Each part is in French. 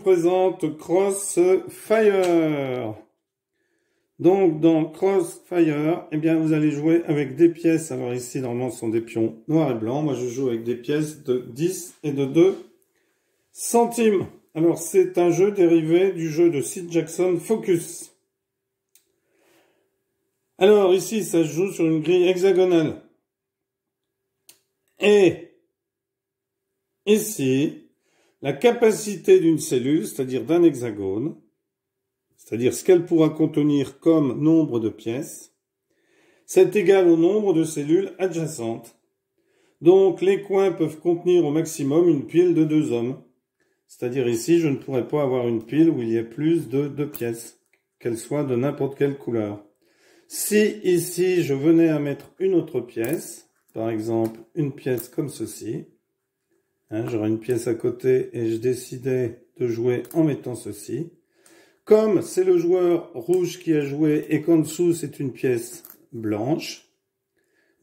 présente Crossfire. Donc, dans Crossfire, eh bien, vous allez jouer avec des pièces. Alors ici, normalement, ce sont des pions noirs et blancs. Moi, je joue avec des pièces de 10 et de 2 centimes. Alors, c'est un jeu dérivé du jeu de Sid Jackson Focus. Alors, ici, ça se joue sur une grille hexagonale. Et ici, la capacité d'une cellule, c'est-à-dire d'un hexagone, c'est-à-dire ce qu'elle pourra contenir comme nombre de pièces, c'est égal au nombre de cellules adjacentes. Donc, les coins peuvent contenir au maximum une pile de 2 hommes. C'est-à-dire ici, je ne pourrais pas avoir une pile où il y ait plus de 2 pièces, qu'elles soient de n'importe quelle couleur. Si ici, je venais à mettre une autre pièce, par exemple une pièce comme ceci, j'aurais une pièce à côté et je décidais de jouer en mettant ceci. Comme c'est le joueur rouge qui a joué et qu'en dessous c'est une pièce blanche,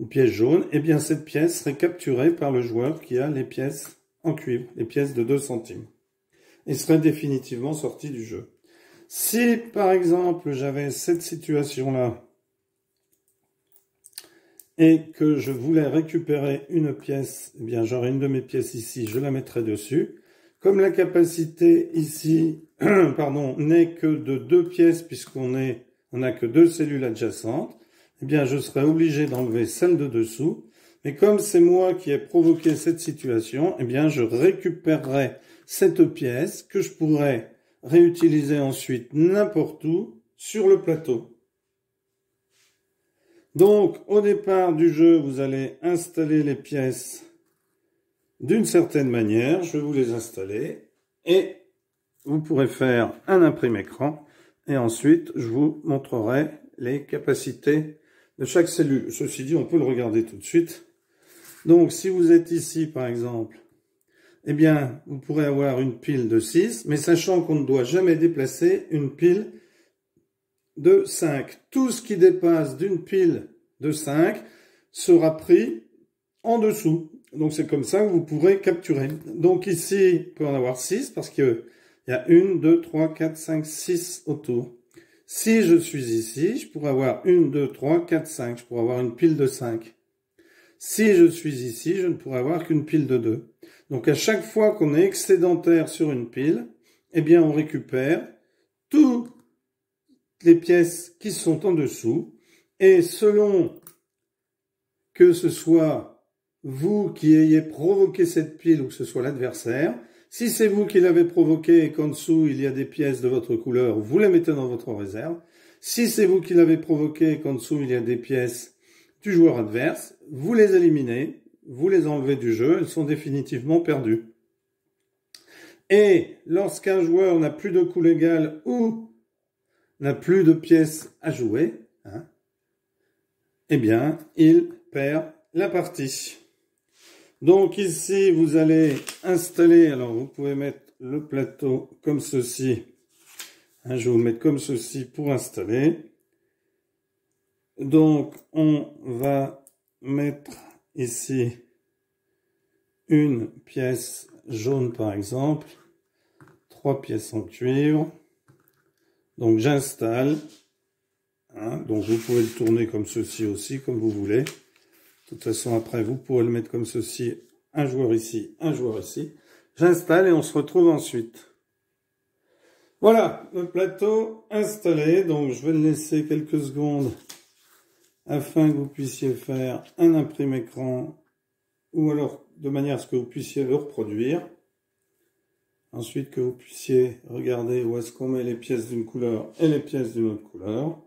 une pièce jaune, eh bien cette pièce serait capturée par le joueur qui a les pièces en cuivre, les pièces de 2 centimes, et serait définitivement sortie du jeu. Si par exemple j'avais cette situation-là et que je voulais récupérer une pièce, eh bien j'aurais une de mes pièces ici, je la mettrais dessus. Comme la capacité ici, pardon, n'est que de 2 pièces puisqu'on n'a que 2 cellules adjacentes, eh bien je serais obligé d'enlever celle de dessous. Mais comme c'est moi qui ai provoqué cette situation, eh bien je récupérerai cette pièce que je pourrais réutiliser ensuite n'importe où sur le plateau. Donc, au départ du jeu, vous allez installer les pièces d'une certaine manière. Je vais vous les installer et vous pourrez faire un imprime-écran. Et ensuite, je vous montrerai les capacités de chaque cellule. Ceci dit, on peut le regarder tout de suite. Donc, si vous êtes ici, par exemple, eh bien, vous pourrez avoir une pile de 6, mais sachant qu'on ne doit jamais déplacer une pile de 5. Tout ce qui dépasse d'une pile de 5 sera pris en dessous. Donc c'est comme ça que vous pourrez capturer. Donc ici, il peut en avoir 6 parce qu'il y a 1, 2, 3, 4, 5, 6 autour. Si je suis ici, je pourrais avoir 1, 2, 3, 4, 5. Je pourrais avoir une pile de 5. Si je suis ici, je ne pourrais avoir qu'une pile de 2. Donc à chaque fois qu'on est excédentaire sur une pile, eh bien on récupère toutes les pièces qui sont en dessous. Et selon que ce soit vous qui ayez provoqué cette pile ou que ce soit l'adversaire, si c'est vous qui l'avez provoqué et qu'en dessous il y a des pièces de votre couleur, vous les mettez dans votre réserve. Si c'est vous qui l'avez provoqué et qu'en dessous il y a des pièces du joueur adverse, vous les éliminez, vous les enlevez du jeu, elles sont définitivement perdues. Et lorsqu'un joueur n'a plus de coût légal ou n'a plus de pièces à jouer, eh bien, il perd la partie. Donc ici, vous allez installer, alors vous pouvez mettre le plateau comme ceci. Je vais vous le mettre comme ceci pour installer. Donc, on va mettre ici une pièce jaune par exemple, 3 pièces en cuivre. Donc j'installe. Donc vous pouvez le tourner comme ceci aussi, comme vous voulez. De toute façon, après, vous pourrez le mettre comme ceci, un joueur ici, un joueur ici. J'installe et on se retrouve ensuite. Voilà, le plateau installé. Donc je vais le laisser quelques secondes afin que vous puissiez faire un imprime-écran ou alors de manière à ce que vous puissiez le reproduire. Ensuite, que vous puissiez regarder où est-ce qu'on met les pièces d'une couleur et les pièces d'une autre couleur.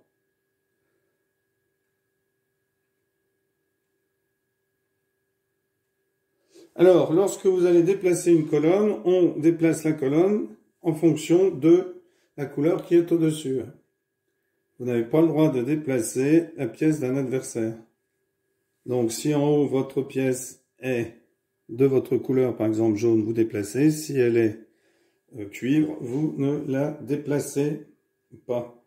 Alors, lorsque vous allez déplacer une colonne, on déplace la colonne en fonction de la couleur qui est au-dessus. Vous n'avez pas le droit de déplacer la pièce d'un adversaire. Donc, si en haut, votre pièce est de votre couleur, par exemple jaune, vous déplacez. Si elle est cuivre, vous ne la déplacez pas.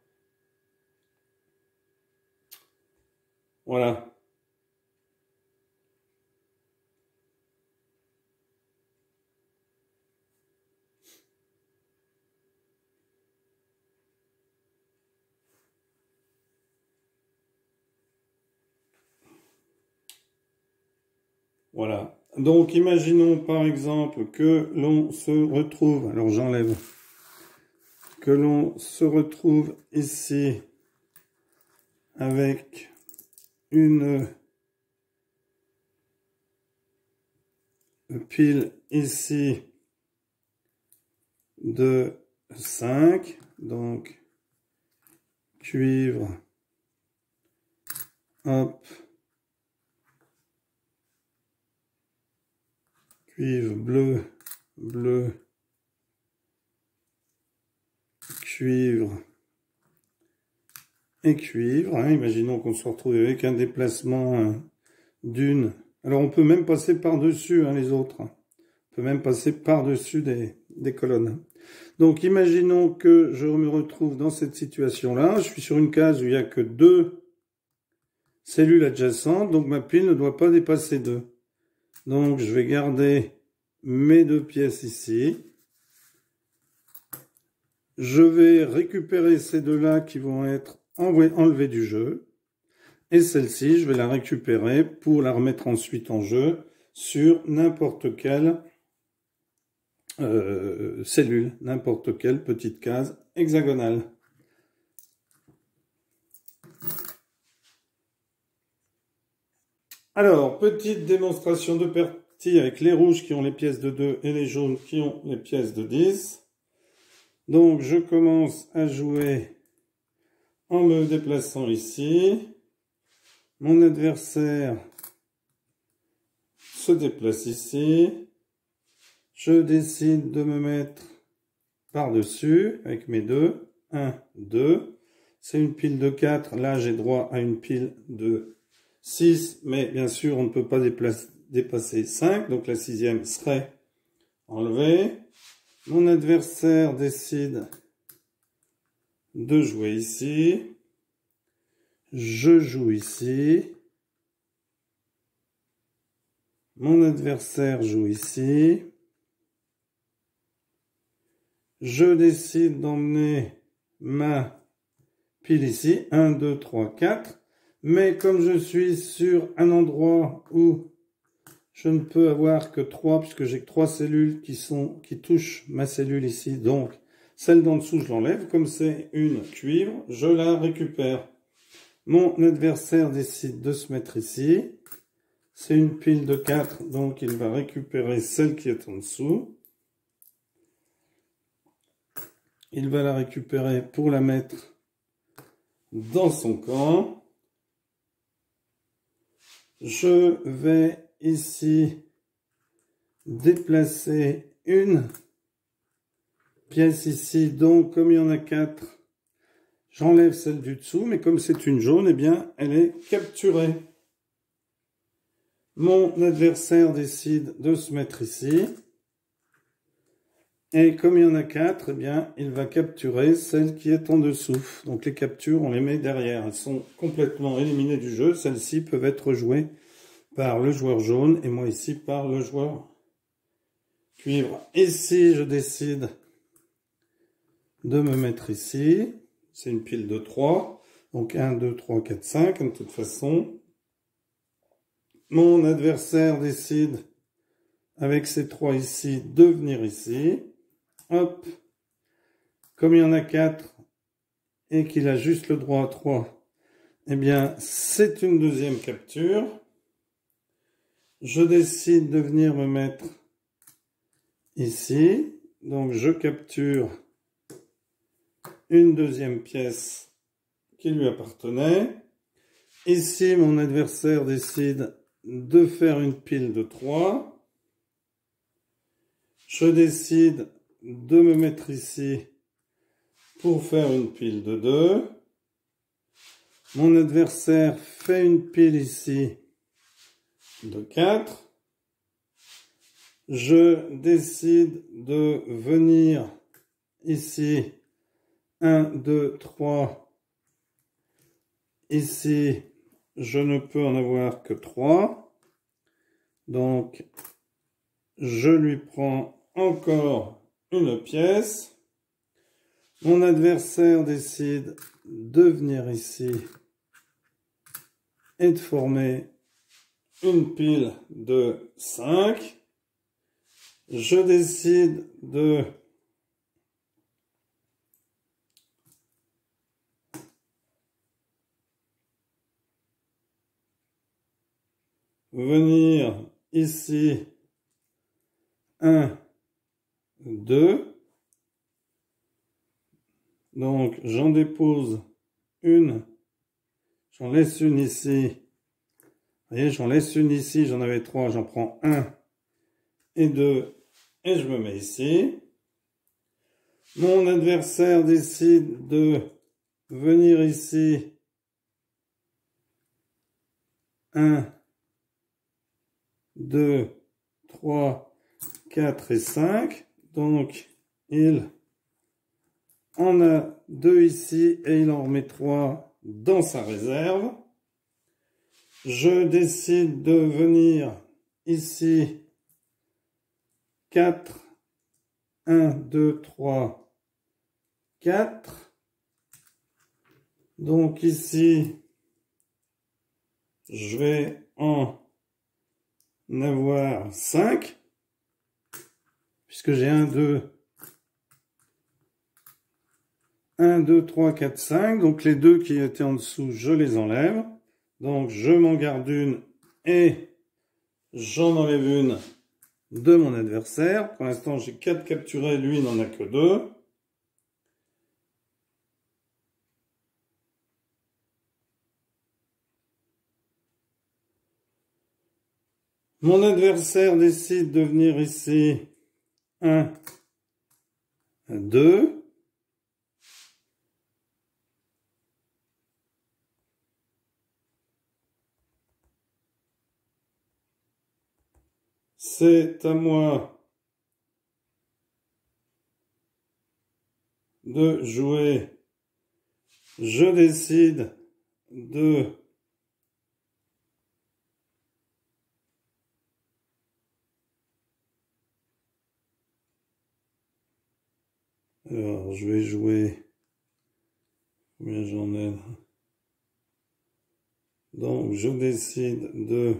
Voilà. Voilà. Donc, imaginons par exemple que l'on se retrouve, alors j'enlève, que l'on se retrouve ici avec une pile ici de 5, donc cuivre, hop, cuivre bleu, bleu, cuivre et cuivre. Hein. Imaginons qu'on se retrouve avec un déplacement d'une. Alors on peut même passer par-dessus les autres. On peut même passer par-dessus des colonnes. Donc imaginons que je me retrouve dans cette situation-là. Je suis sur une case où il n'y a que 2 cellules adjacentes. Donc ma pile ne doit pas dépasser 2. Donc je vais garder mes 2 pièces ici. Je vais récupérer ces 2-là qui vont être enlevées du jeu. Et celle-ci, je vais la récupérer pour la remettre ensuite en jeu sur n'importe quelle cellule, n'importe quelle petite case hexagonale. Alors, petite démonstration de partie avec les rouges qui ont les pièces de 2 et les jaunes qui ont les pièces de 10. Donc, je commence à jouer en me déplaçant ici. Mon adversaire se déplace ici. Je décide de me mettre par-dessus avec mes 2. 1, 2. C'est une pile de 4. Là, j'ai droit à une pile de 6. Mais bien sûr, on ne peut pas dépasser 5. Donc la 6e serait enlevée. Mon adversaire décide de jouer ici. Je joue ici. Mon adversaire joue ici. Je décide d'emmener ma pile ici. 1, 2, 3, 4. Mais comme je suis sur un endroit où je ne peux avoir que 3, puisque j'ai que 3 cellules qui touchent ma cellule ici. Donc, celle d'en dessous, je l'enlève. Comme c'est une cuivre, je la récupère. Mon adversaire décide de se mettre ici. C'est une pile de 4, donc il va récupérer celle qui est en dessous. Il va la récupérer pour la mettre dans son camp. Je vais ici déplacer une pièce ici. Donc, comme il y en a 4, j'enlève celle du dessous. Mais comme c'est une jaune, eh bien, elle est capturée. Mon adversaire décide de se mettre ici. Et comme il y en a 4, eh bien, il va capturer celle qui est en dessous. Donc les captures, on les met derrière. Elles sont complètement éliminées du jeu. Celles-ci peuvent être jouées par le joueur jaune et moi ici par le joueur cuivre. Ici, je décide de me mettre ici. C'est une pile de 3. Donc 1, 2, 3, 4, 5 de toute façon. Mon adversaire décide avec ces 3 ici de venir ici. Hop, comme il y en a 4 et qu'il a juste le droit à 3, eh bien, c'est une deuxième capture. Je décide de venir me mettre ici. Donc, je capture une deuxième pièce qui lui appartenait. Ici, mon adversaire décide de faire une pile de 3. Je décide de me mettre ici pour faire une pile de 2. Mon adversaire fait une pile ici de 4. Je décide de venir ici 1, 2, 3. Ici, je ne peux en avoir que 3. Donc, je lui prends encore une pièce. Mon adversaire décide de venir ici et de former une pile de 5. Je décide de venir ici 1, 2. Donc j'en dépose une, j'en laisse une ici. Vous voyez, j'en laisse une ici, j'en avais 3, j'en prends 1 et 2 et je me mets ici. Mon adversaire décide de venir ici 1, 2, 3, 4 et 5. Donc il en a 2 ici et il en remet 3 dans sa réserve. Je décide de venir ici 4, 1, 2, 3, 4. Donc ici, je vais en avoir 5, puisque j'ai 1, 2, 3, 4, 5. Donc les 2 qui étaient en dessous, je les enlève. Donc je m'en garde une et j'en enlève une de mon adversaire. Pour l'instant, j'ai 4 capturés, lui n'en a que 2. Mon adversaire décide de venir ici 1, 2. C'est à moi de jouer. Je décide de alors je vais jouer combien j'en ai. Donc je décide de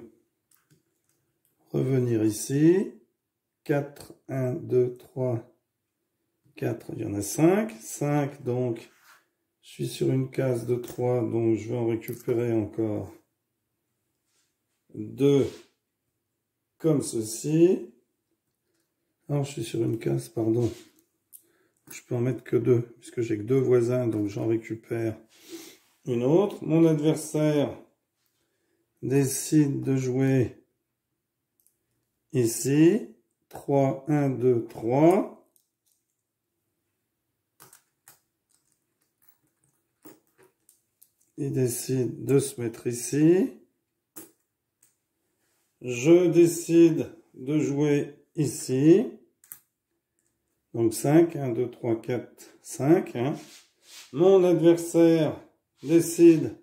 revenir ici. 4, 1, 2, 3, 4, il y en a 5. 5, donc je suis sur une case de 3, donc je vais en récupérer encore 2 comme ceci. Alors je suis sur une case, pardon. Je peux en mettre que 2, puisque j'ai que 2 voisins, donc j'en récupère une autre. Mon adversaire décide de jouer ici. 3, 1, 2, 3. Il décide de se mettre ici. Je décide de jouer ici. Donc 5, 1, 2, 3, 4, 5. Hein. Mon adversaire décide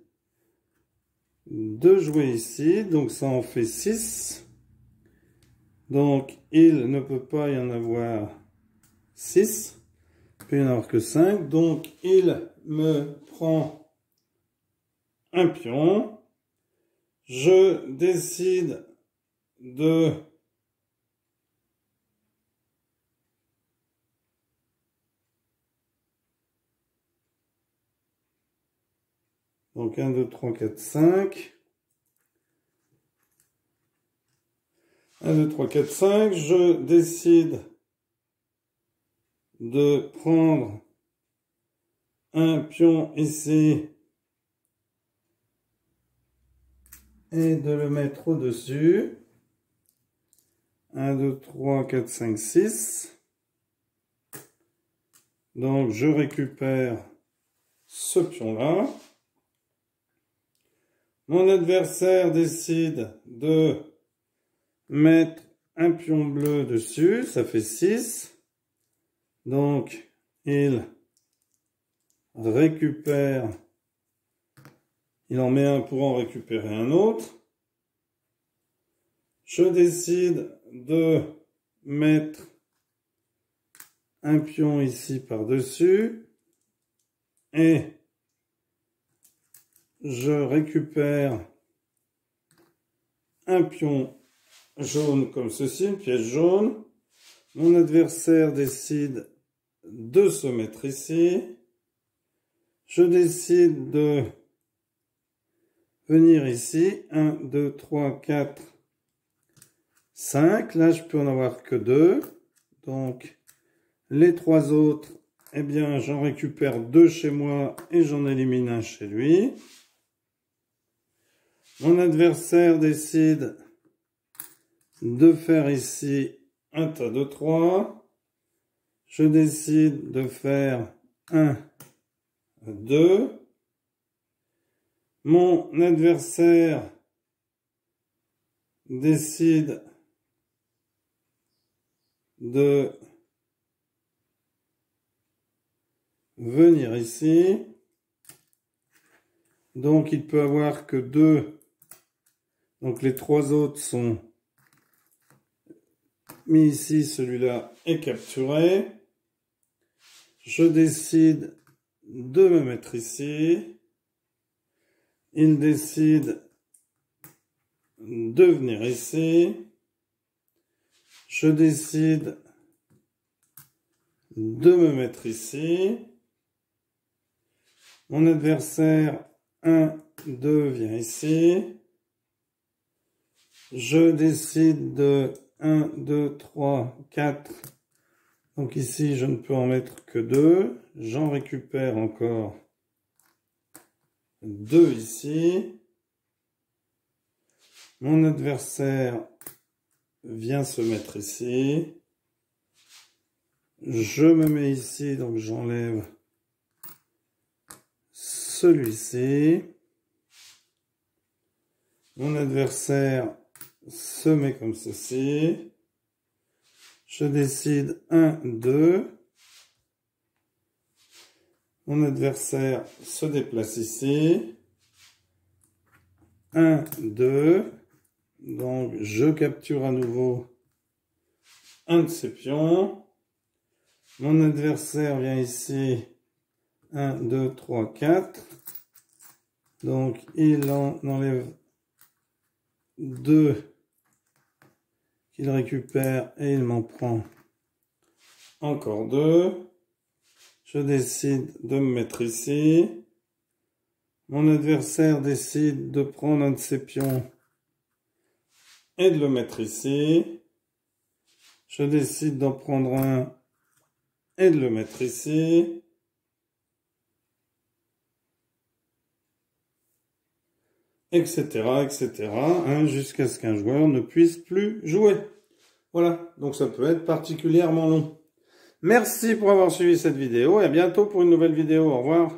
de jouer ici. Donc ça en fait 6. Donc il ne peut pas y en avoir 6. Il peut y en avoir que 5. Donc il me prend un pion. Je décide de donc 1, 2, 3, 4, 5. 1, 2, 3, 4, 5. Je décide de prendre un pion ici et de le mettre au-dessus. 1, 2, 3, 4, 5, 6. Donc je récupère ce pion-là. Mon adversaire décide de mettre un pion bleu dessus, ça fait 6. Donc il récupère, il en met un pour en récupérer un autre. Je décide de mettre un pion ici par-dessus et je récupère un pion jaune comme ceci, une pièce jaune. Mon adversaire décide de se mettre ici. Je décide de venir ici. 1, 2, 3, 4, 5. Là, je peux en avoir que 2. Donc, les 3 autres, eh bien, j'en récupère 2 chez moi et j'en élimine un chez lui. Mon adversaire décide de faire ici un tas de 3. Je décide de faire 1, 2. Mon adversaire décide de venir ici. Donc il peut avoir que 2. Donc les 3 autres sont mis ici. Celui-là est capturé. Je décide de me mettre ici. Il décide de venir ici. Je décide de me mettre ici. Mon adversaire, 1, 2, vient ici. Je décide de 1, 2, 3, 4. Donc ici, je ne peux en mettre que 2. J'en récupère encore 2 ici. Mon adversaire vient se mettre ici. Je me mets ici, donc j'enlève celui-ci. Mon adversaire se met comme ceci. Je décide 1, 2. Mon adversaire se déplace ici. 1, 2. Donc, je capture à nouveau un de ces pions. Mon adversaire vient ici. 1, 2, 3, 4. Donc, il en enlève 2 qu'il récupère et il m'en prend encore 2. Je décide de me mettre ici. Mon adversaire décide de prendre un de ses pions et de le mettre ici. Je décide d'en prendre un et de le mettre ici. Etc. etc. Jusqu'à ce qu'un joueur ne puisse plus jouer. Voilà, donc ça peut être particulièrement long. Merci pour avoir suivi cette vidéo et à bientôt pour une nouvelle vidéo. Au revoir.